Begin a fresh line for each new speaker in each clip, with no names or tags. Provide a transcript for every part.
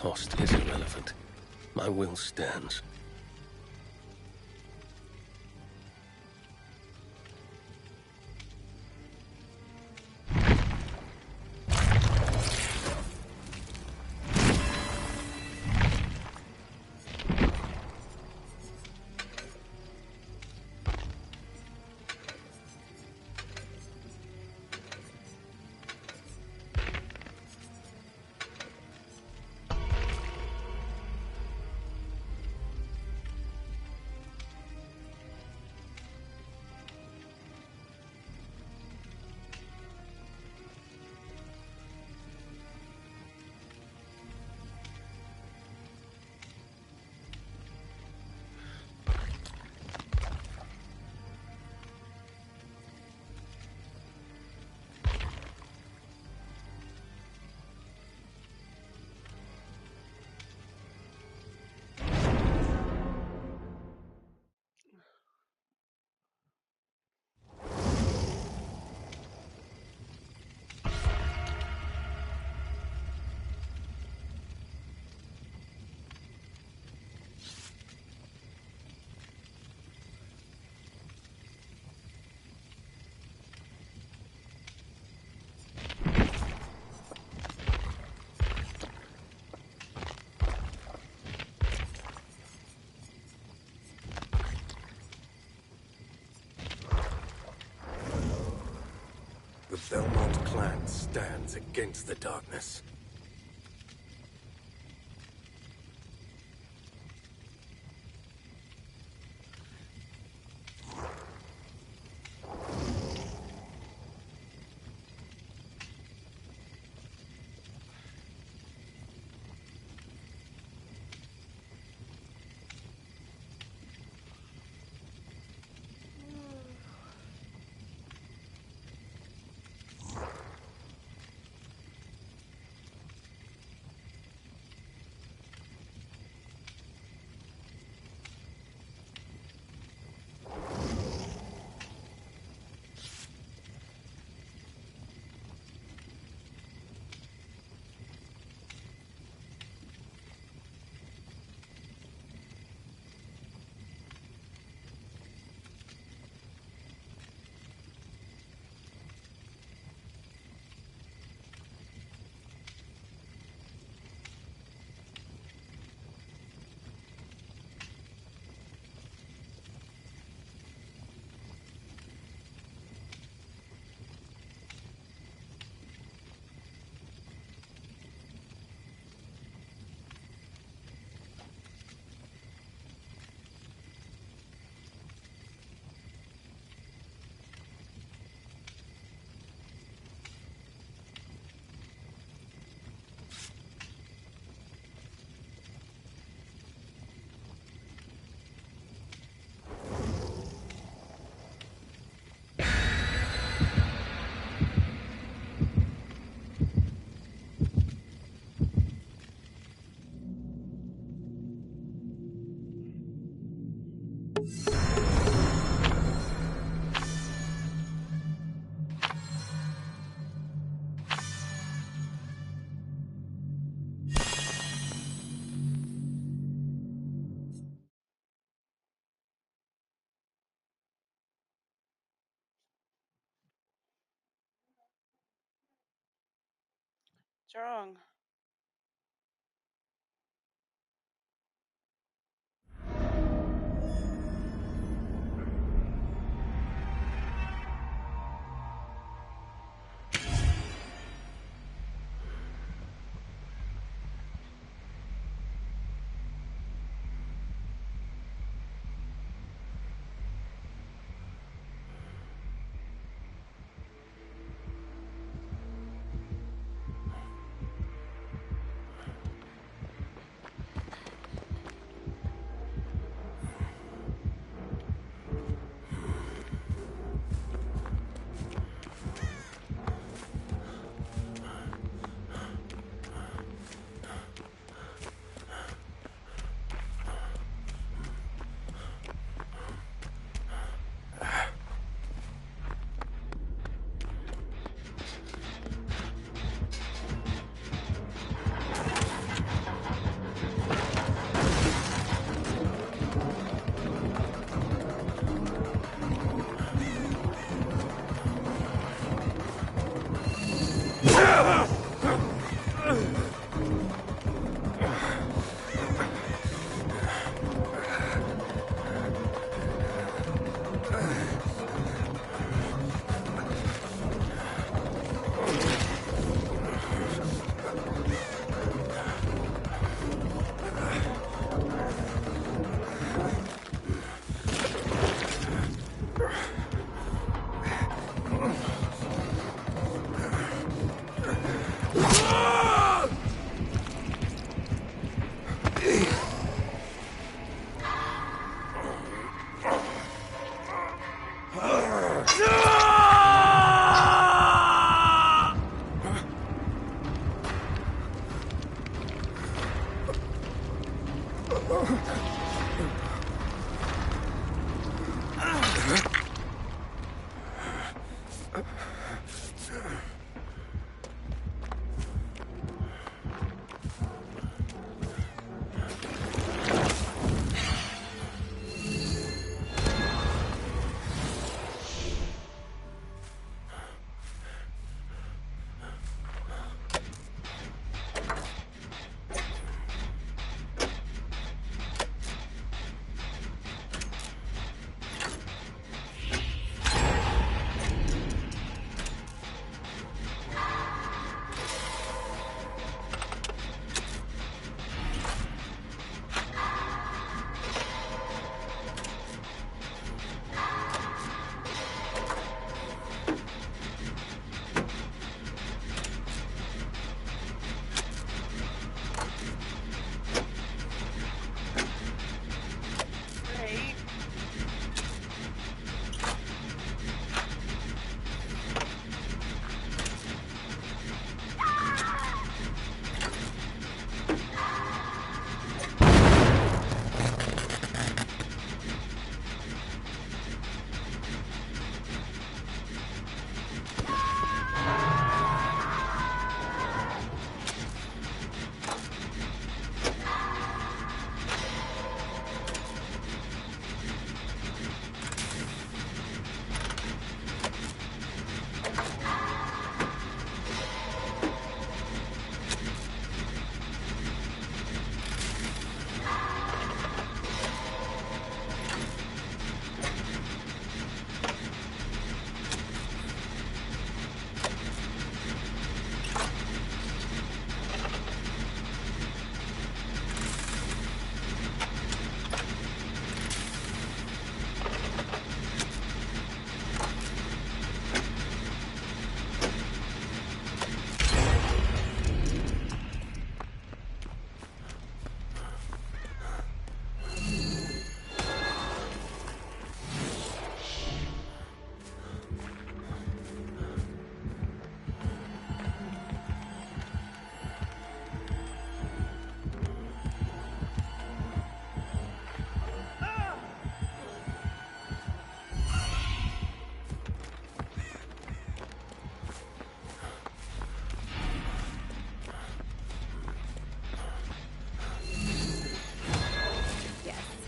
cost is irrelevant. My will stands. The Belmont clan stands against the darkness.
What's wrong?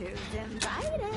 Who's invited?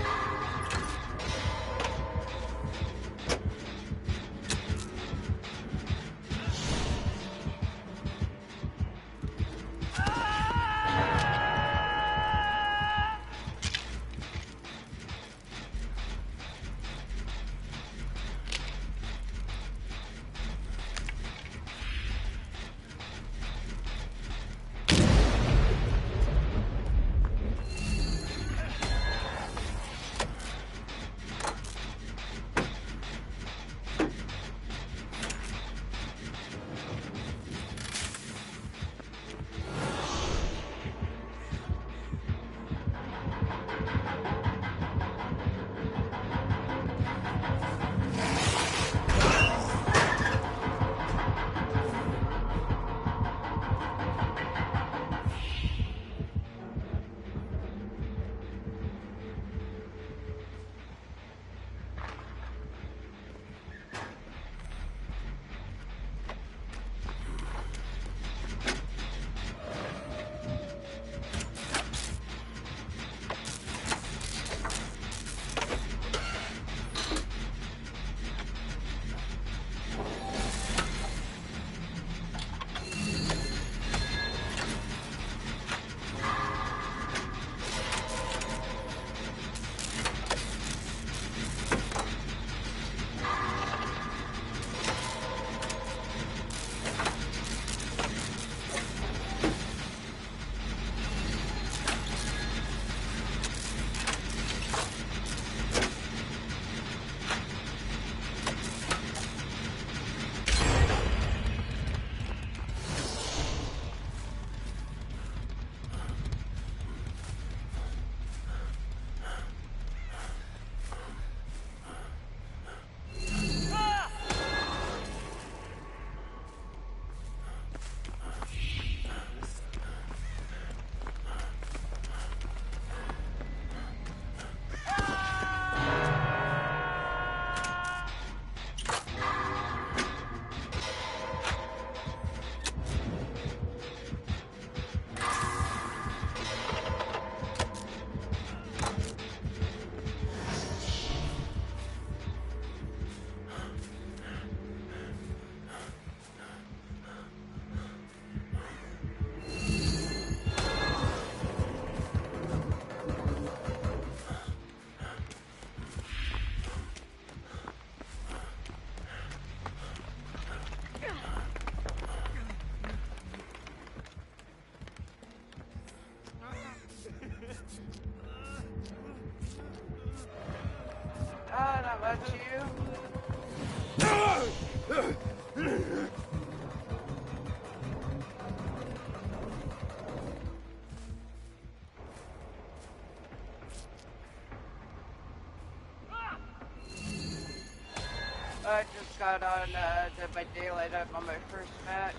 got on Dead by Daylight on my first match.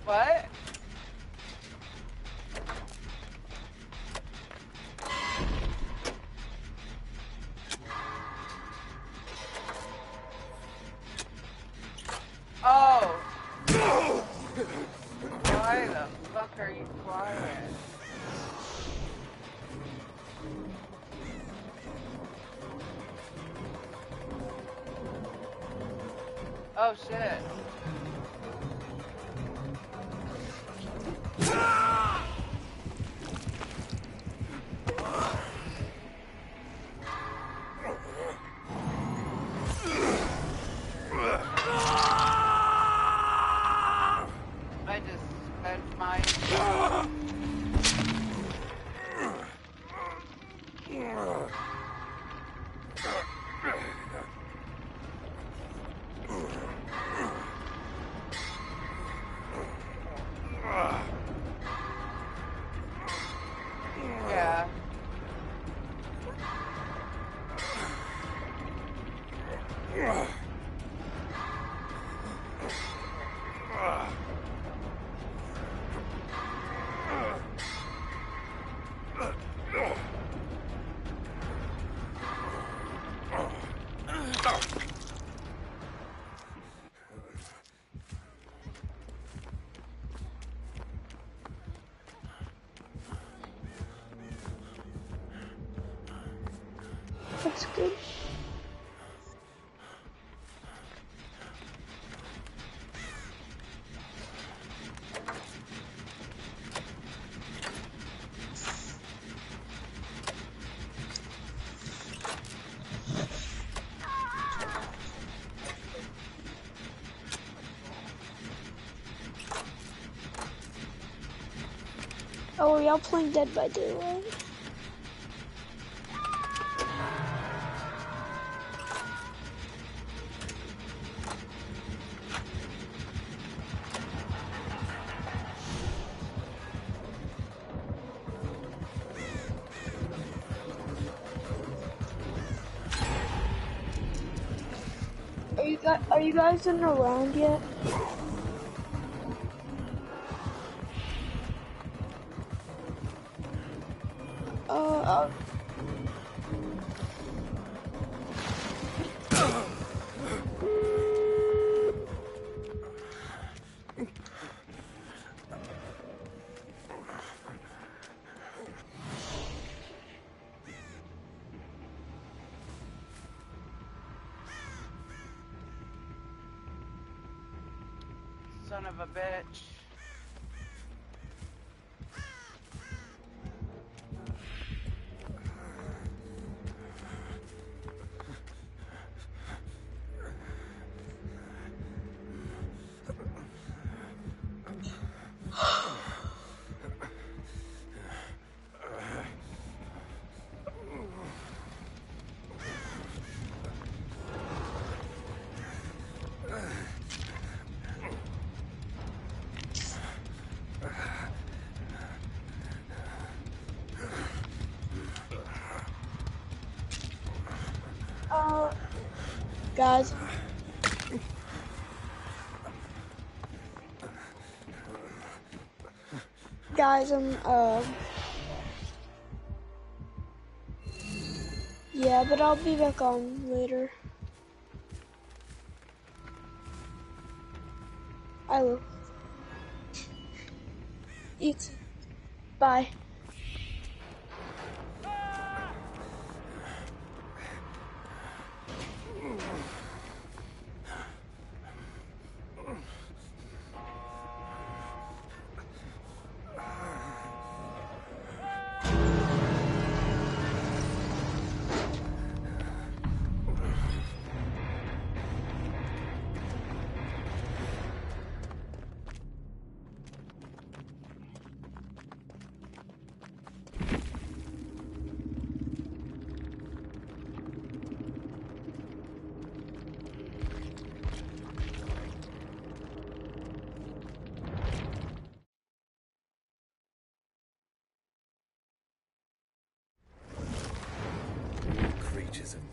What? Oh! Why the fuck are you quiet? Oh shit. I just spent my... Yeah.
That's good. Oh, are y'all playing Dead by Daylight? Are you guys in the round yet? Uh,
Son of a bitch.
guys. Guys, yeah, but I'll be back on later. I will. Eat. Bye.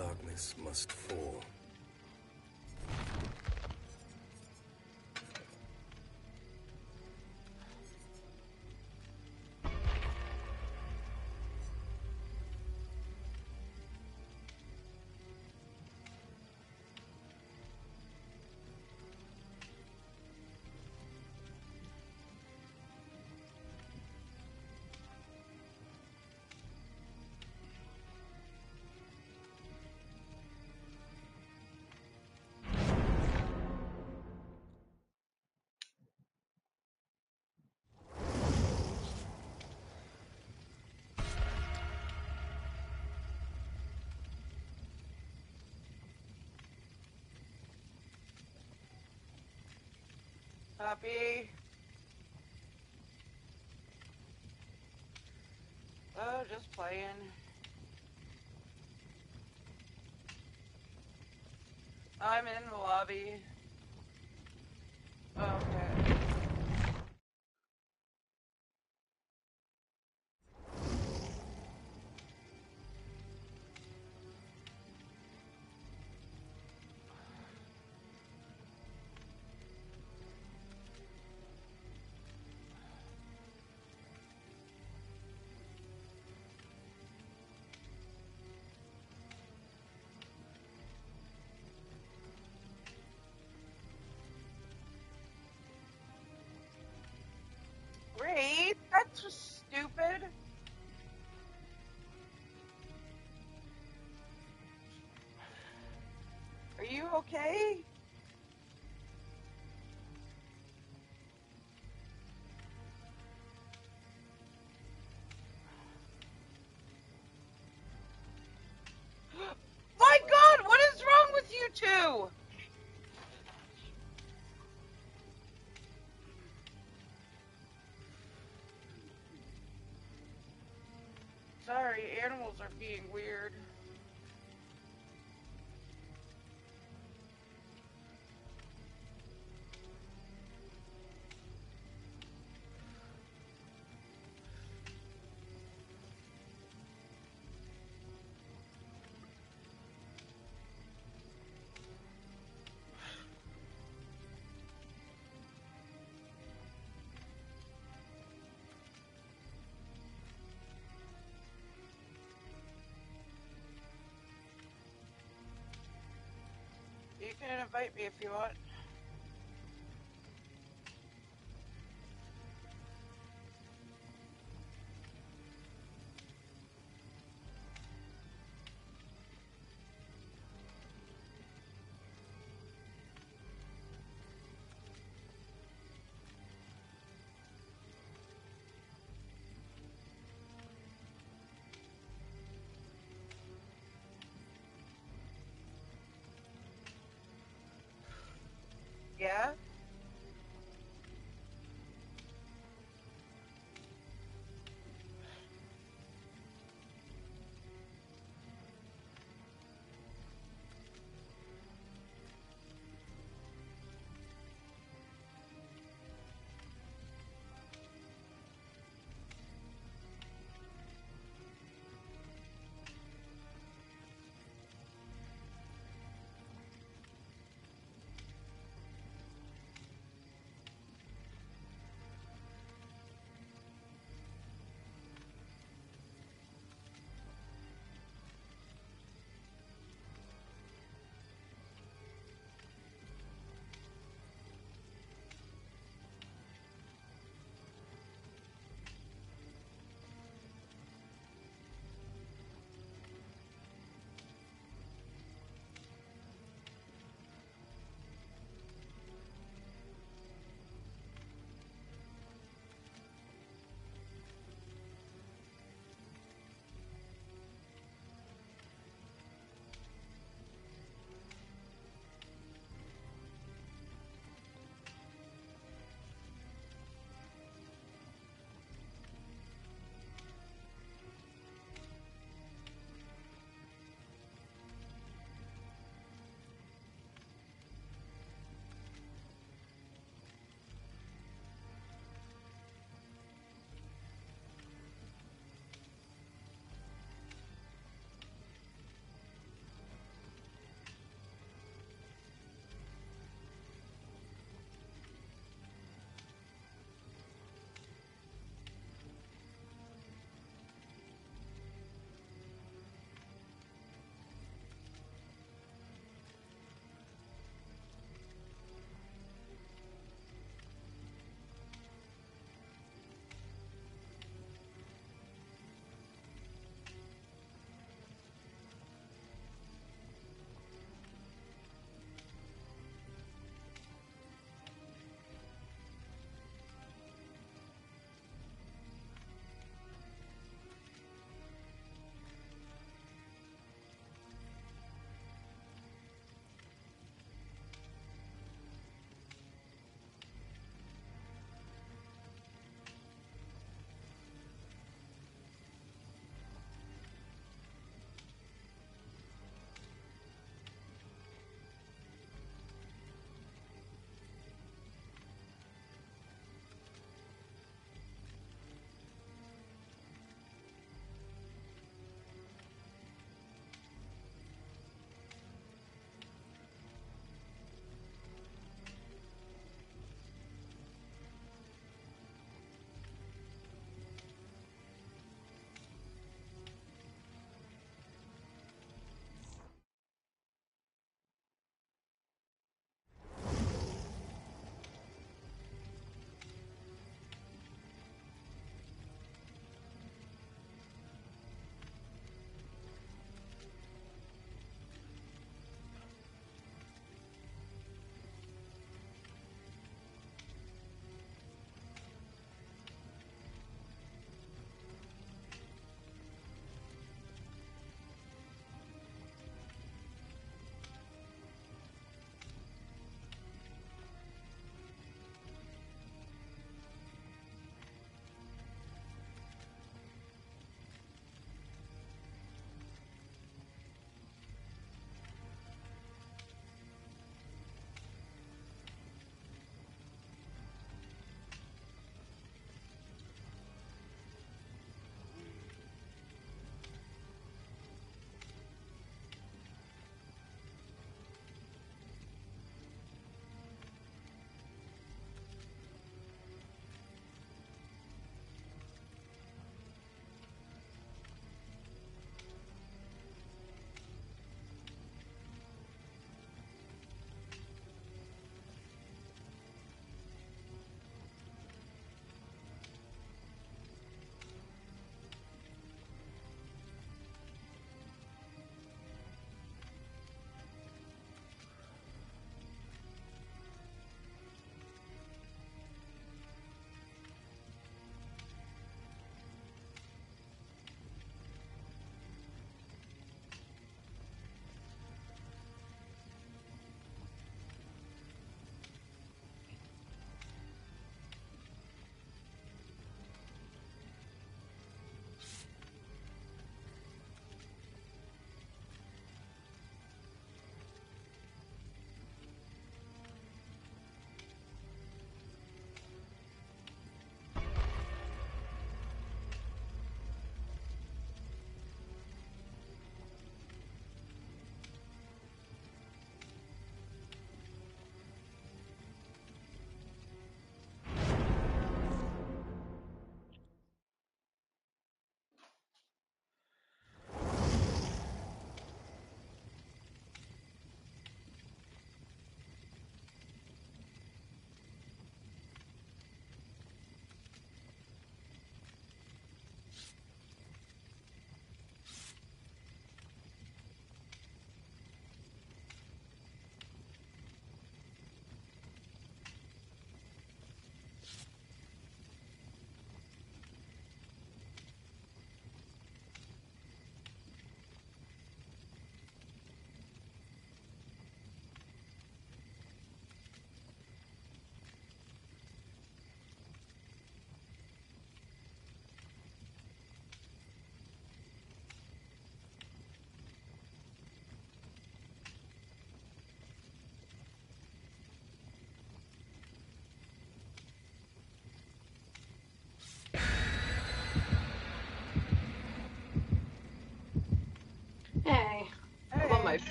darkness must fall.
Puppy. Oh, just playing. I'm in the lobby. Okay. Great. That's just stupid. Are you okay? My God, what is wrong with you two? Sorry, animals are being weird. You can invite me if you want. Yeah?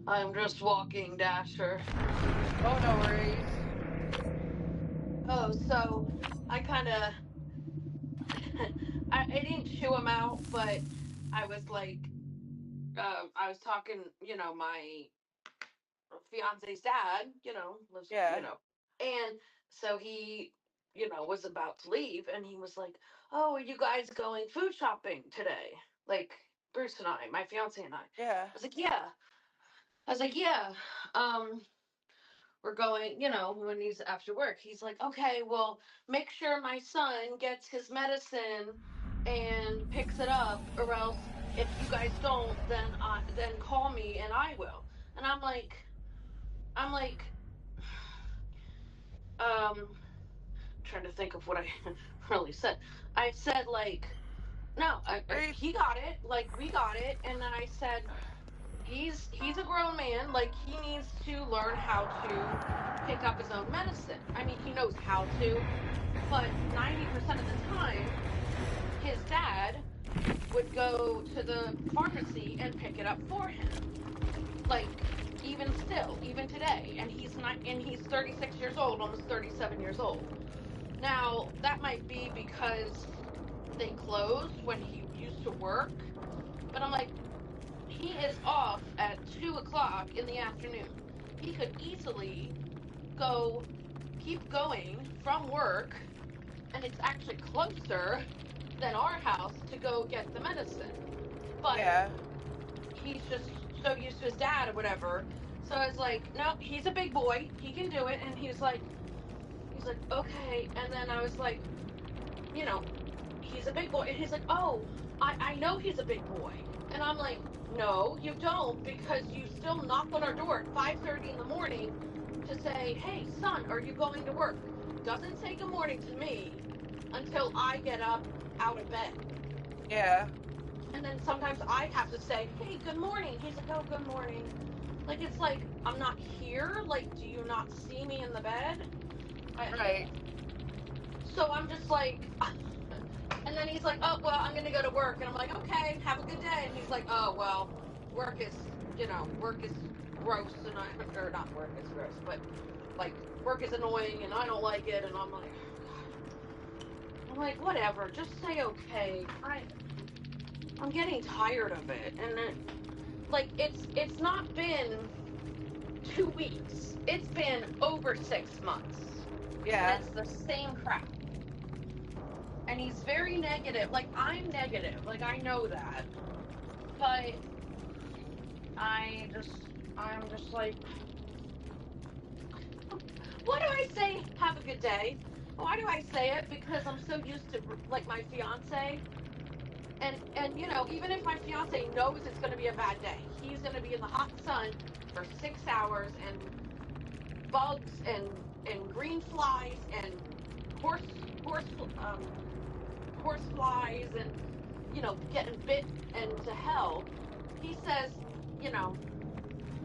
I'm just walking, Dasher.
Oh, no worries.
Oh, so I kind of, I didn't chew him out, but I was like, I was talking, my fiance's dad, lives,
Yeah.
and so he, was about to leave, and he was like, "Oh, are you guys going food shopping today?" Like Bruce and I, my fiance and I. I
Yeah.
was like, "Yeah." I was like, "Yeah." Um, we're going, when he's after work. He's like, "Okay, well, make sure my son gets his medicine and picks it up, or else if you guys don't, then call me and I will." And I'm like, trying to think of what I really said. I said like, no,
Are you,
he got it, like we got it, and then I said he's a grown man, like he needs to learn how to pick up his own medicine. I mean, he knows how to, but 90% of the time, his dad would go to the pharmacy and pick it up for him. Like even still, even today, and he's 36 years old, almost 37 years old. Now, that might be because they closed when he used to work, but I'm like, he is off at 2 o'clock in the afternoon. He could easily keep going from work, and it's actually closer than our house to go get the medicine. But
yeah.
he's just so used to his dad or whatever. So I was like, no, he's a big boy. He can do it. And he's like, okay. And then I was like, you know, he's a big boy. And he's like, oh, I know he's a big boy. And I'm like, no, you don't, because you still knock on our door at 5:30 in the morning to say, hey, son, are you going to work? Doesn't say good morning to me until I get up out of bed.
Yeah.
And then sometimes I have to say, hey, good morning. He's like, oh, good morning. Like, it's like, I'm not here. Like, do you not see me in the bed?
Right.
So I'm just like, and then he's like, oh, well, I'm going to go to work. And I'm like, okay, have a good day. And he's like, oh, well, work is gross. And or not work is gross, but like, work is annoying and I don't like it. And I'm like, oh, God. I'm like, whatever, just say okay. I'm getting tired of it. And then, like, it's not been 2 weeks. It's been over 6 months. And
Yeah.
it's the same crap. And he's very negative. Like, I'm negative. Like, I know that. But I'm just like, why do I say have a good day? Why do I say it? Because I'm so used to, like, my fiance. And even if my fiance knows it's going to be a bad day, he's going to be in the hot sun for 6 hours, and bugs and green flies and horse horse flies, and getting bit and to hell. He says, you know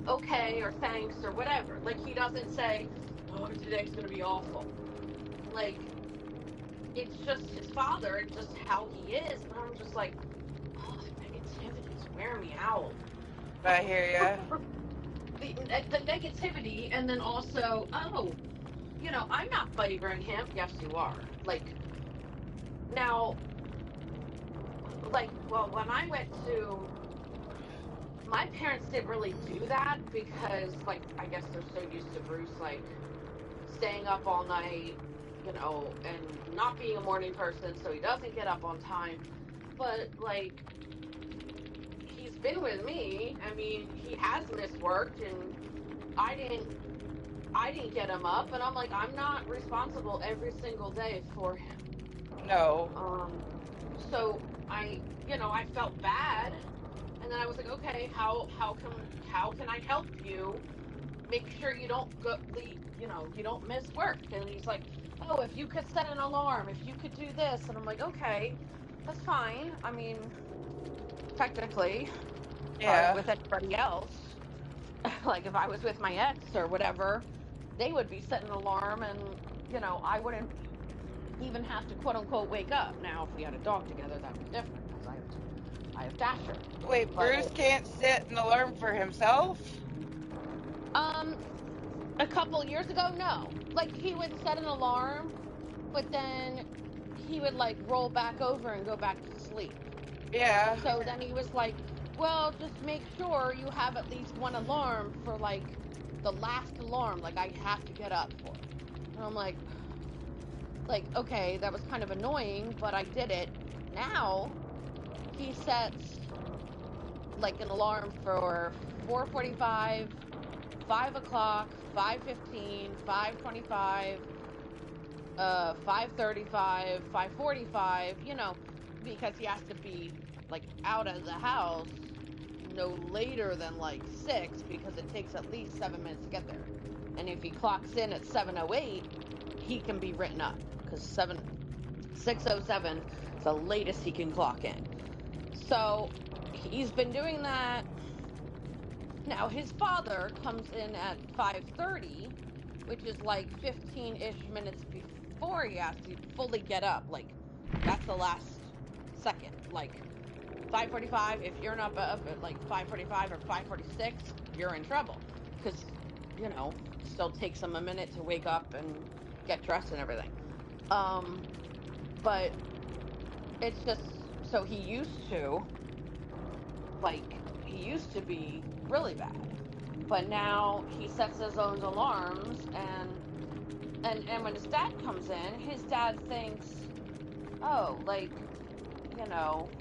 okay or thanks or whatever. Like, he doesn't say, oh, today's gonna be awful. Like, it's just his father and just how he is. But I'm just like, oh, the negativity's wearing me out.
I hear ya.
The negativity, and then also, oh, I'm not favoring him. Yes, you are. Like, now, like, well, when I went to, my parents didn't really do that because, like, I guess they're so used to Bruce, like, staying up all night, and not being a morning person, so he doesn't get up on time. But, like, he's been with me. I mean, he has missed work, and I didn't I didn't get him up, and I'm like, I'm not responsible every single day for him.
No.
Um, so I felt bad, and then I was like, okay, how can I help you? Make sure you don't you don't miss work. And he's like, oh, if you could set an alarm, if you could do this, and I'm like, okay, that's fine. I mean, technically, if I was
Yeah.
with anybody else, like if I was with my ex or whatever, they would be setting an alarm, and I wouldn't even have to quote unquote wake up. Now, if we had a dog together, that'd be different because I have to I have Dasher.
Wait,
But
Bruce can't set an alarm for himself?
a couple years ago, no. Like, he would set an alarm, but then he would, like, roll back over and go back to sleep.
Yeah.
So then he was like, well, just make sure you have at least one alarm for, like, the last alarm, like, I have to get up for. And I'm like, okay, that was kind of annoying, but I did it. Now, he sets, like, an alarm for 4:45, 5 o'clock, 5:15, 5:25, 5:35, 5:45, you know, because he has to be, like, out of the house no later than, like, 6, because it takes at least 7 minutes to get there. And if he clocks in at 7:08, he can be written up, because 6:07 is the latest he can clock in. So, he's been doing that. Now, his father comes in at 5:30, which is like 15-ish minutes before he has to fully get up. Like, that's the last second. Like, 5:45, if you're not up at like 5:45 or 5:46, you're in trouble. Because, you know, it still takes him a minute to wake up and get dressed and everything. But it's just, so he used to be really bad. But now he sets his own alarms, and when his dad comes in, his dad thinks, oh, like, you know,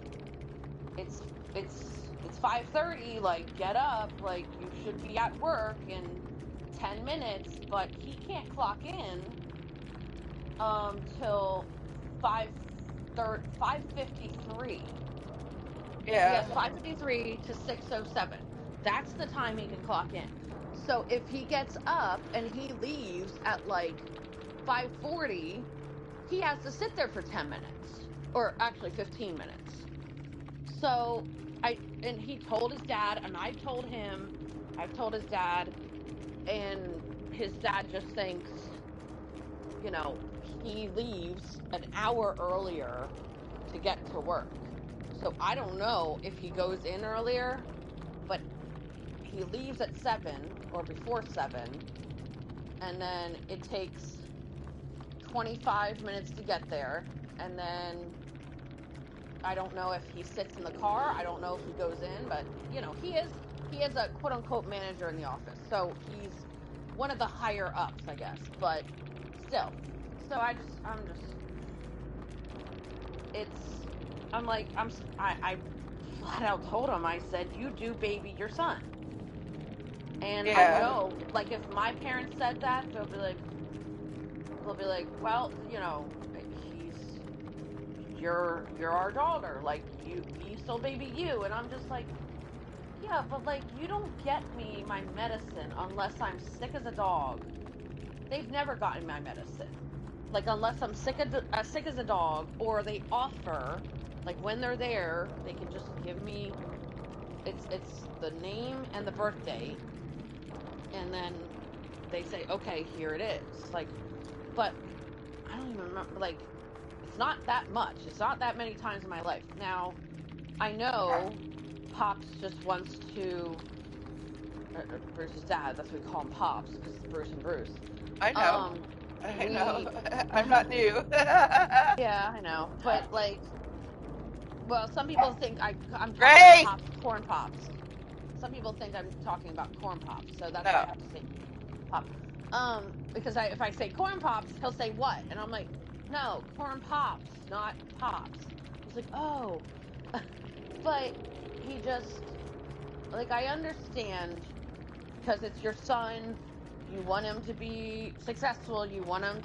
it's 5:30, like, get up, like, you should be at work in 10 minutes, but he can't clock in till 5:53.
Yeah.
Yes, 5:53 to 6:07. That's the time he can clock in. So if he gets up and he leaves at like 5:40, he has to sit there for 10 minutes, or actually 15 minutes. So he told his dad, and I've told his dad, and his dad just thinks, you know, he leaves an hour earlier to get to work. So I don't know if he goes in earlier, but he leaves at 7 or before 7, and then it takes 25 minutes to get there, and then I don't know if he sits in the car, I don't know if he goes in, but, you know, he is a quote-unquote manager in the office, so he's one of the higher ups, I guess, but still. So I flat out told him, I said, you do baby your son. And
Yeah.
I know, like, if my parents said that, they'll be like, well, you know, you're our daughter, like, we still baby you. And I'm just like, yeah, but, like, you don't get me my medicine unless I'm sick as a dog. They've never gotten my medicine. Like, unless I'm sick as a dog, or they offer, like, when they're there, they can just give me, it's the name and the birth date, and then they say, okay, here it is. Like, but I don't even remember, like, it's not that much. It's not that many times in my life. Now, I know Pops just wants to, Bruce's dad, that's what we call him, Pops, because it's Bruce and Bruce.
I know. I know. I'm not new.
Yeah, I know. But, like, well, some people think I'm talking
Ray!
about corn pops. Some people think I'm talking about corn pops, so that's
No.
why I have to say pop. Because if I say corn pops, he'll say what? And I'm like, no, corn pops, not pops. He's like, oh. But he just, like, I understand, because it's your son, you want him to be successful, you want him